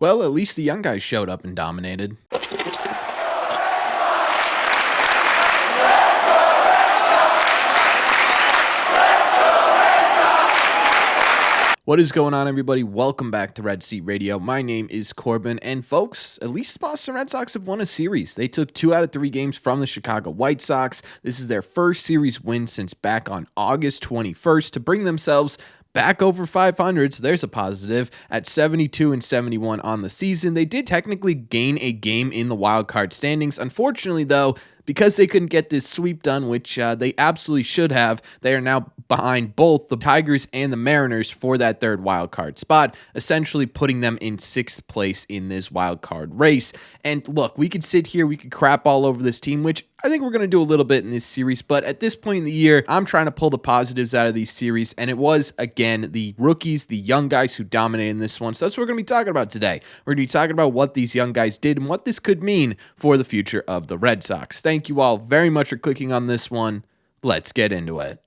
Well, at least the young guys showed up and dominated. What is going on, everybody? Welcome back to Red Seat Radio. My name is Corbin, and folks, at least the Boston Red Sox have won a series. They took 2 out of 3 games from the Chicago White Sox. This is their first series win since back on August 21st to bring themselves back over 500, so there's a positive. At 72 and 71 on the season, they did technically gain a game in the wild card standings. Unfortunately, though, because they couldn't get this sweep done, which they absolutely should have, they are now behind both the Tigers and the Mariners for that third wild card spot, essentially putting them in 6th place in this wild card race. And look, we could sit here, we could crap all over this team, which I think we're going to do a little bit in this series, but at this point in the year, I'm trying to pull the positives out of these series, and it was, again, the rookies, the young guys who dominated in this one. So that's what we're going to be talking about today. We're going to be talking about what these young guys did and what this could mean for the future of the Red Sox. Thank you all very much for clicking on this one. Let's get into it.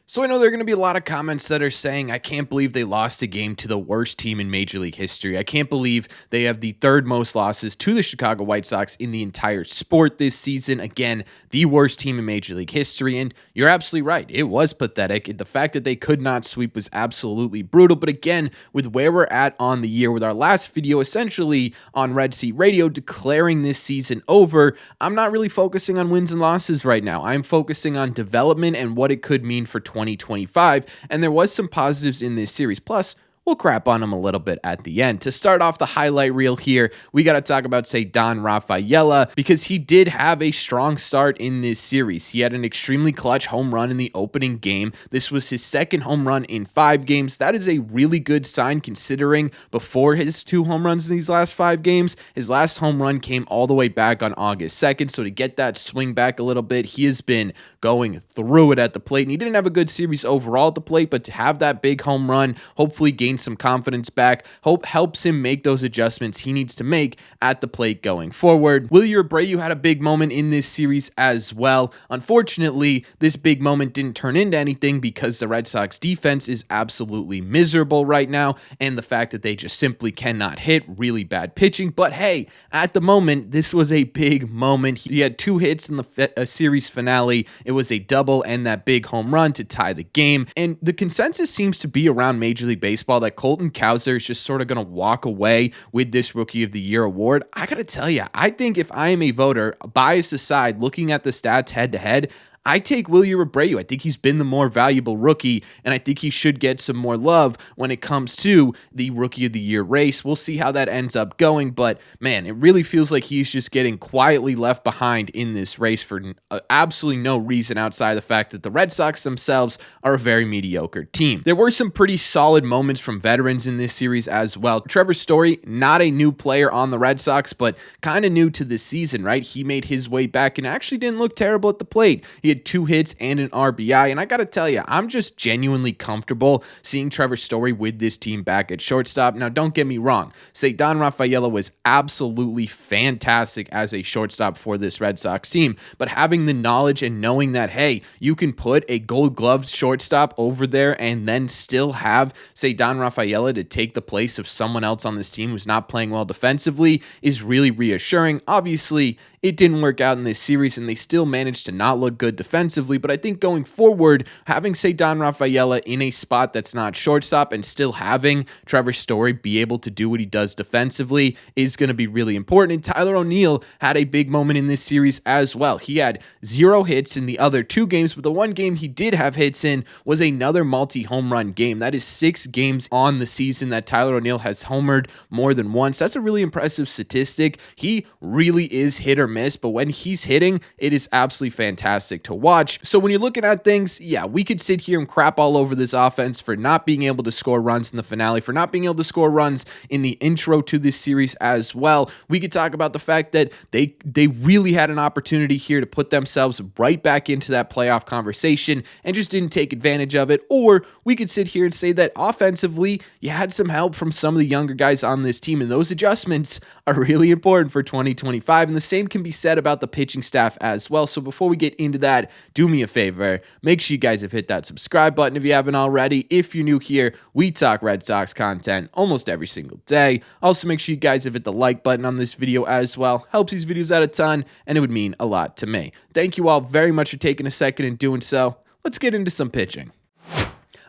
So I know there are going to be a lot of comments that are saying, I can't believe they lost a game to the worst team in Major League history. I can't believe they have the 3rd most losses to the Chicago White Sox in the entire sport this season. Again, the worst team in Major League history. And you're absolutely right. It was pathetic. The fact that they could not sweep was absolutely brutal. But again, with where we're at on the year, with our last video essentially on Red Seat Radio declaring this season over, I'm not really focusing on wins and losses right now. I'm focusing on development and what it could mean for 2025, and there was some positives in this series. Plus, we'll crap on them a little bit at the end. To start off the highlight reel here, we got to talk about, say, Don Rafaela, because he did have a strong start in this series. He had an extremely clutch home run in the opening game. This was his 2nd home run in 5 games. That is a really good sign considering before his 2 home runs in these last 5 games, his last home run came all the way back on August 2nd. So to get that swing back a little bit, he has been going through it at the plate. And he didn't have a good series overall at the plate, but to have that big home run, hopefully gain some confidence back, helps him make those adjustments he needs to make at the plate going forward. Wilyer Abreu had a big moment in this series as well. Unfortunately, this big moment didn't turn into anything because the Red Sox defense is absolutely miserable right now, and the fact that they just simply cannot hit, really bad pitching. But hey, at the moment, this was a big moment. He had 2 hits in the series finale. It was a double and that big home run to tie the game. And the consensus seems to be around Major League Baseball that Colton Cowser is just sort of going to walk away with this Rookie of the Year award. I got to tell you, I think if I am a voter, bias aside, looking at the stats head to head, I take Wilyer Abreu. I think he's been the more valuable rookie, and I think he should get some more love when it comes to the Rookie of the Year race. We'll see how that ends up going, but man, it really feels like he's just getting quietly left behind in this race for absolutely no reason outside the fact that the Red Sox themselves are a very mediocre team. There were some pretty solid moments from veterans in this series as well. Trevor Story, not a new player on the Red Sox, but kind of new to this season, right? He made his way back and actually didn't look terrible at the plate. He had 2 hits and an RBI, and I gotta tell you, I'm just genuinely comfortable seeing Trevor Story with this team back at shortstop. Now, don't get me wrong, say Don Rafaela was absolutely fantastic as a shortstop for this Red Sox team, but having the knowledge and knowing that, hey, you can put a gold-gloved shortstop over there and then still have, say, Don Rafaela to take the place of someone else on this team who's not playing well defensively is really reassuring. Obviously, it didn't work out in this series, and they still managed to not look good defensively, but I think going forward, having, say, Don Rafaela in a spot that's not shortstop and still having Trevor Story be able to do what he does defensively is going to be really important. And Tyler O'Neill had a big moment in this series as well. He had 0 hits in the other 2 games, but the one game he did have hits in was another multi-home run game. That is 6 games on the season that Tyler O'Neill has homered more than once. That's a really impressive statistic. He really is hit or miss, but when he's hitting, it is absolutely fantastic to watch. So when you're looking at things, yeah, we could sit here and crap all over this offense for not being able to score runs in the finale, for not being able to score runs in the intro to this series as well. We could talk about the fact that they really had an opportunity here to put themselves right back into that playoff conversation and just didn't take advantage of it. Or we could sit here and say that offensively, you had some help from some of the younger guys on this team, and those adjustments are really important for 2025. And the same can be said about the pitching staff as well. So before we get into that, that, do me a favor. Make sure you guys have hit that subscribe button if you haven't already. If you're new here, we talk Red Sox content almost every single day. Also, make sure you guys have hit the like button on this video as well. Helps these videos out a ton, and it would mean a lot to me. Thank you all very much for taking a second and doing so. Let's get into some pitching.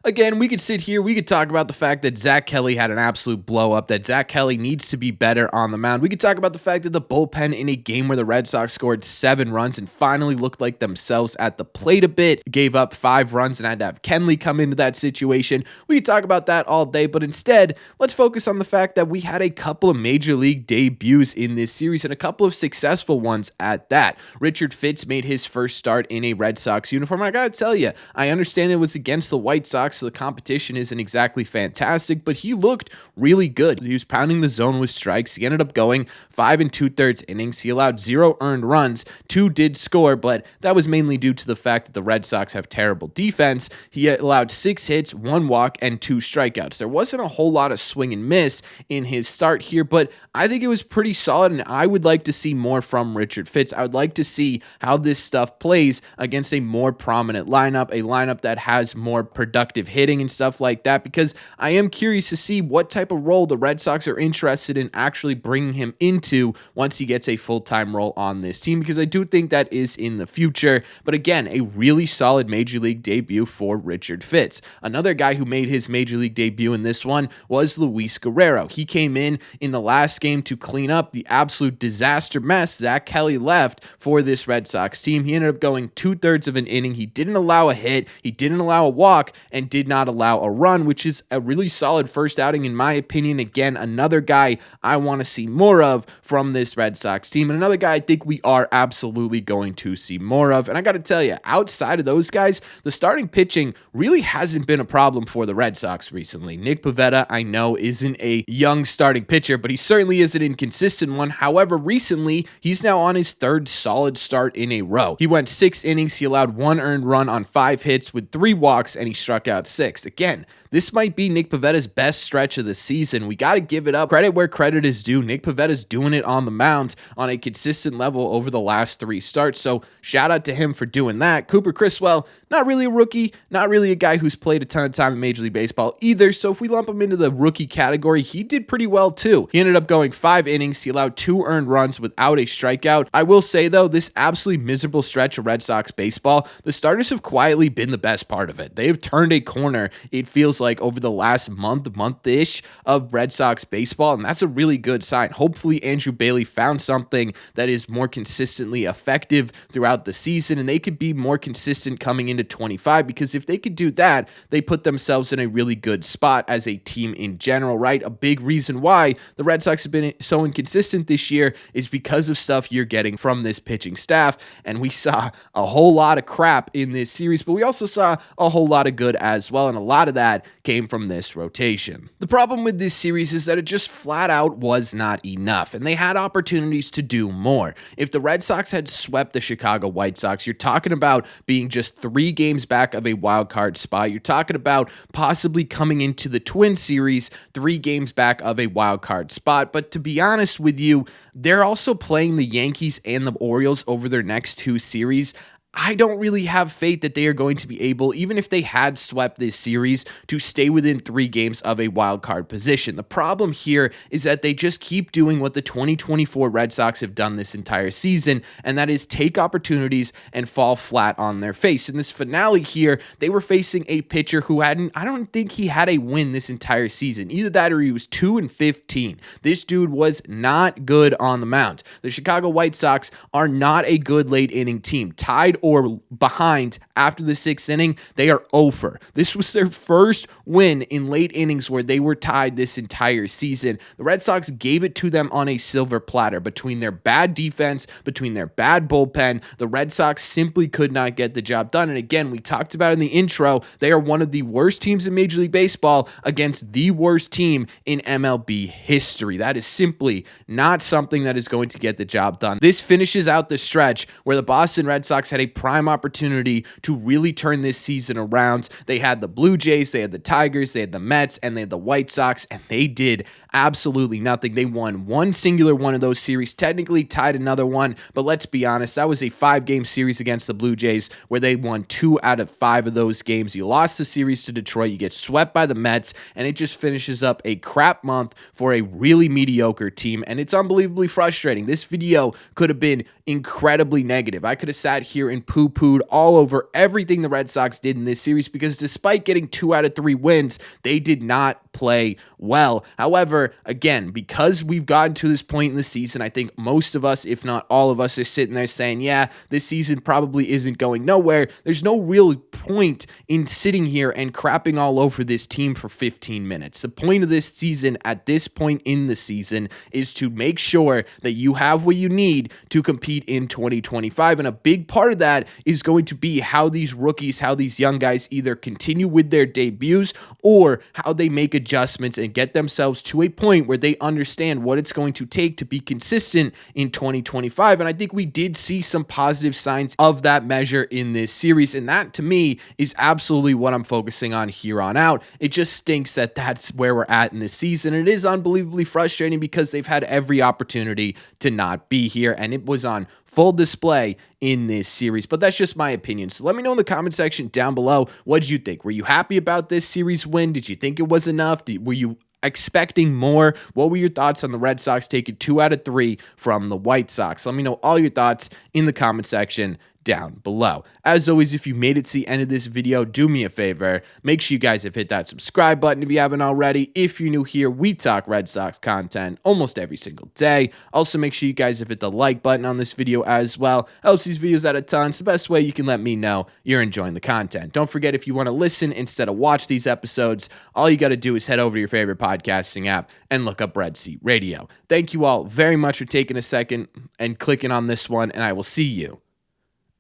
Again, we could sit here, we could talk about the fact that Zach Kelly had an absolute blow up, that Zach Kelly needs to be better on the mound. We could talk about the fact that the bullpen in a game where the Red Sox scored 7 runs and finally looked like themselves at the plate a bit, gave up 5 runs and had to have Kenley come into that situation. We could talk about that all day, but instead, let's focus on the fact that we had a couple of major league debuts in this series and a couple of successful ones at that. Richard Fitts made his first start in a Red Sox uniform. I gotta tell you, I understand it was against the White Sox, so the competition isn't exactly fantastic, but he looked really good. He was pounding the zone with strikes. He ended up going 5 2/3 innings. He allowed 0 earned runs. 2 did score, but that was mainly due to the fact that the Red Sox have terrible defense. He allowed 6 hits, 1 walk, and 2 strikeouts. There wasn't a whole lot of swing and miss in his start here, but I think it was pretty solid, and I would like to see more from Richard Fitts. I would like to see how this stuff plays against a more prominent lineup, a lineup that has more productive hitting and stuff like that, because I am curious to see what type of role the Red Sox are interested in actually bringing him into once he gets a full-time role on this team, because I do think that is in the future. But again, a really solid major league debut for Richard Fitts. Another guy who made his major league debut in this one was Luis Guerrero. He came in the last game to clean up the absolute disaster mess Zach Kelly left for this Red Sox team. He ended up going 2/3 of an inning. He didn't allow a hit, he didn't allow a walk, and did not allow a run, which is a really solid first outing in my opinion. Again, another guy I want to see more of from this Red Sox team, and another guy I think we are absolutely going to see more of. And I got to tell you, outside of those guys, the starting pitching really hasn't been a problem for the Red Sox recently. Nick Pivetta, I know, isn't a young starting pitcher, but he certainly is an inconsistent one. However, recently, he's now on his 3rd solid start in a row. He went 6 innings, he allowed 1 earned run on 5 hits with 3 walks, and he struck out 6. Again, this might be Nick Pivetta's best stretch of the season. We got to give it up. Credit where credit is due. Nick Pivetta's doing it on the mound on a consistent level over the last 3 starts, so shout out to him for doing that. Cooper Criswell, not really a rookie, not really a guy who's played a ton of time in Major League Baseball either, so if we lump him into the rookie category, he did pretty well too. He ended up going 5 innings. He allowed 2 earned runs without a strikeout. I will say, though, this absolutely miserable stretch of Red Sox baseball, the starters have quietly been the best part of it. They've turned a corner, it feels like, over the last month-ish of Red Sox baseball, and that's a really good sign. Hopefully, Andrew Bailey found something that is more consistently effective throughout the season, and they could be more consistent coming into 25, because if they could do that, they put themselves in a really good spot as a team in general, right? A big reason why the Red Sox have been so inconsistent this year is because of stuff you're getting from this pitching staff, and we saw a whole lot of crap in this series, but we also saw a whole lot of good as well, and a lot of that came from this rotation. The problem with this series is that it just flat out was not enough, and they had opportunities to do more. If the Red Sox had swept the Chicago White Sox, you're talking about being just 3 games back of a wild card spot. You're talking about possibly coming into the Twin Series 3 games back of a wild card spot. But to be honest with you, they're also playing the Yankees and the Orioles over their next 2 series. I don't really have faith that they are going to be able, even if they had swept this series, to stay within 3 games of a wild card position. The problem here is that they just keep doing what the 2024 Red Sox have done this entire season, and that is take opportunities and fall flat on their face. In this finale here, they were facing a pitcher who I don't think he had a win this entire season. Either that or he was 2-15. This dude was not good on the mound. The Chicago White Sox are not a good late inning team. Tied or behind after the 6th inning, they are 0-for. This was their first win in late innings where they were tied this entire season. The Red Sox gave it to them on a silver platter. Between their bad defense, between their bad bullpen, the Red Sox simply could not get the job done. And again, we talked about in the intro, they are one of the worst teams in Major League Baseball against the worst team in MLB history. That is simply not something that is going to get the job done. This finishes out the stretch where the Boston Red Sox had a prime opportunity to really turn this season around. They had the Blue Jays, they had the Tigers, they had the Mets, and they had the White Sox, and they did absolutely nothing. They won one singular one of those series, technically tied another one, but let's be honest, that was a 5-game series against the Blue Jays where they won 2 out of 5 of those games. You lost the series to Detroit, you get swept by the Mets, and it just finishes up a crap month for a really mediocre team, and it's unbelievably frustrating. This video could have been incredibly negative. I could have sat here and poo-pooed all over everything the Red Sox did in this series because despite getting 2 out of 3 wins, they did not play well. However, again, because we've gotten to this point in the season, I think most of us, if not all of us, are sitting there saying, yeah, this season probably isn't going nowhere. There's no real point in sitting here and crapping all over this team for 15 minutes. The point of this season at this point in the season is to make sure that you have what you need to compete in 2025. And a big part of that is going to be how these rookies, how these young guys either continue with their debuts or how they make adjustments and get themselves to a point where they understand what it's going to take to be consistent in 2025. And I think we did see some positive signs of that measure in this series. And that to me is absolutely what I'm focusing on here on out. It just stinks that that's where we're at in this season. It is unbelievably frustrating because they've had every opportunity to not be here. And it was on full display in this series, but that's just my opinion. So let me know in the comment section down below, what did you think? Were you happy about this series win? Did you think it was enough? Were you expecting more? What were your thoughts on the Red Sox taking 2 out of 3 from the White Sox? Let me know all your thoughts in the comment section down below. As always, if you made it to the end of this video, do me a favor. Make sure you guys have hit that subscribe button if you haven't already. If you're new here, we talk Red Sox content almost every single day. Also, make sure you guys have hit the like button on this video as well. Helps these videos out a ton. It's the best way you can let me know you're enjoying the content. Don't forget, if you want to listen instead of watch these episodes, all you got to do is head over to your favorite podcasting app and look up Red Seat Radio. Thank you all very much for taking a second and clicking on this one, and I will see you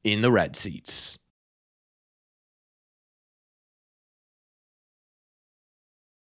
in the red seats.